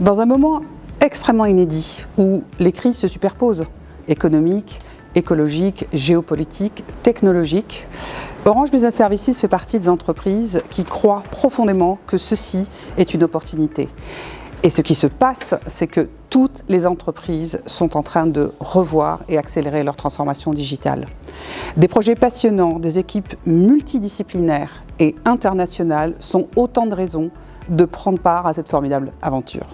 Dans un moment extrêmement inédit où les crises se superposent, économiques, écologiques, géopolitiques, technologiques, Orange Business Services fait partie des entreprises qui croient profondément que ceci est une opportunité. Et ce qui se passe, c'est que toutes les entreprises sont en train de revoir et accélérer leur transformation digitale. Des projets passionnants, des équipes multidisciplinaires et internationales sont autant de raisons de prendre part à cette formidable aventure.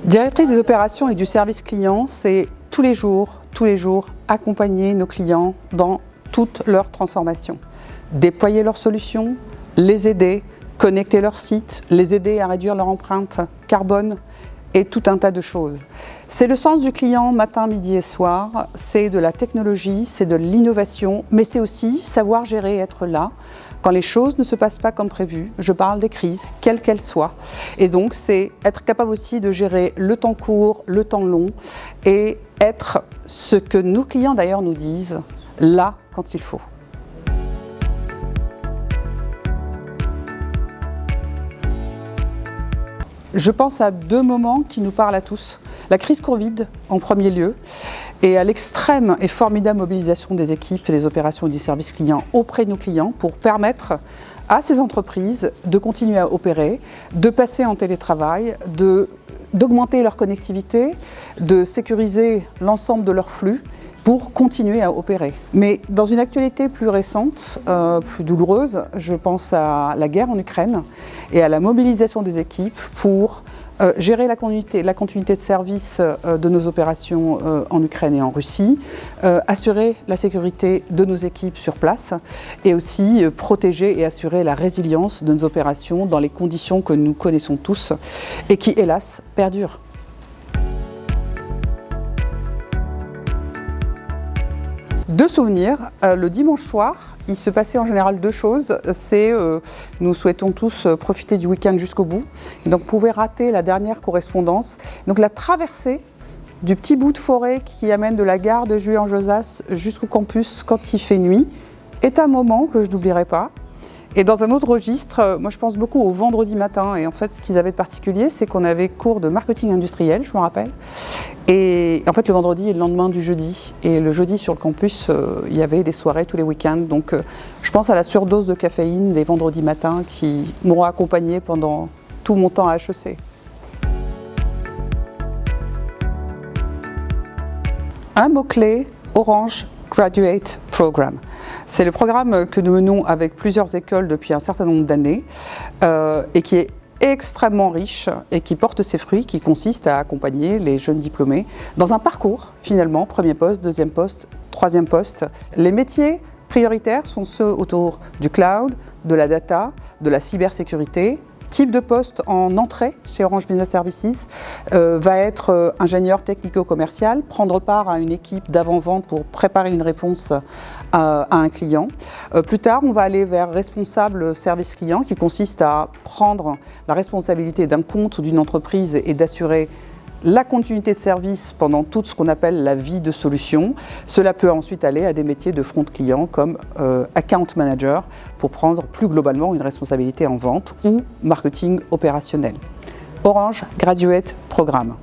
Directrice des opérations et du service client, c'est tous les jours, accompagner nos clients dans toute leur transformation. Déployer leurs solutions, les aider, connecter leur site, les aider à réduire leur empreinte carbone et tout un tas de choses. C'est le sens du client matin, midi et soir, c'est de la technologie, c'est de l'innovation, mais c'est aussi savoir gérer et être là quand les choses ne se passent pas comme prévu. Je parle des crises, quelles qu'elles soient. Et donc, c'est être capable aussi de gérer le temps court, le temps long et être ce que nos clients d'ailleurs nous disent, là quand il faut. Je pense à deux moments qui nous parlent à tous. La crise Covid en premier lieu et à l'extrême et formidable mobilisation des équipes et des opérations et des services clients auprès de nos clients pour permettre à ces entreprises de continuer à opérer, de passer en télétravail, d'augmenter leur connectivité, de sécuriser l'ensemble de leurs flux pour continuer à opérer. Mais dans une actualité plus récente, plus douloureuse, je pense à la guerre en Ukraine et à la mobilisation des équipes pour gérer la continuité de service de nos opérations en Ukraine et en Russie, assurer la sécurité de nos équipes sur place et aussi protéger et assurer la résilience de nos opérations dans les conditions que nous connaissons tous et qui, hélas, perdurent. Deux souvenirs. Le dimanche soir, il se passait en général deux choses. Nous souhaitons tous profiter du week-end jusqu'au bout. Et donc, pouvait rater la dernière correspondance. Donc, la traversée du petit bout de forêt qui amène de la gare de Juillet-en-Josas jusqu'au campus quand il fait nuit est un moment que je n'oublierai pas. Et dans un autre registre, moi je pense beaucoup au vendredi matin. Et en fait, ce qu'ils avaient de particulier, c'est qu'on avait cours de marketing industriel, je me rappelle. Et en fait, le vendredi est le lendemain du jeudi. Et le jeudi, sur le campus, il y avait des soirées tous les week-ends. Donc, je pense à la surdose de caféine des vendredis matins qui m'auront accompagné pendant tout mon temps à HEC. Un mot-clé, Orange Graduate Programme. C'est le programme que nous menons avec plusieurs écoles depuis un certain nombre d'années et qui est extrêmement riche et qui porte ses fruits, qui consiste à accompagner les jeunes diplômés dans un parcours, finalement, premier poste, deuxième poste, troisième poste. Les métiers prioritaires sont ceux autour du cloud, de la data, de la cybersécurité. Type de poste en entrée chez Orange Business Services va être ingénieur technico-commercial, prendre part à une équipe d'avant-vente pour préparer une réponse à un client. Plus tard, on va aller vers responsable service client qui consiste à prendre la responsabilité d'un compte ou d'une entreprise et d'assurer la continuité de service pendant tout ce qu'on appelle la vie de solution. Cela peut ensuite aller à des métiers de front client comme account manager pour prendre plus globalement une responsabilité en vente ou marketing opérationnel. Orange Graduate Programme.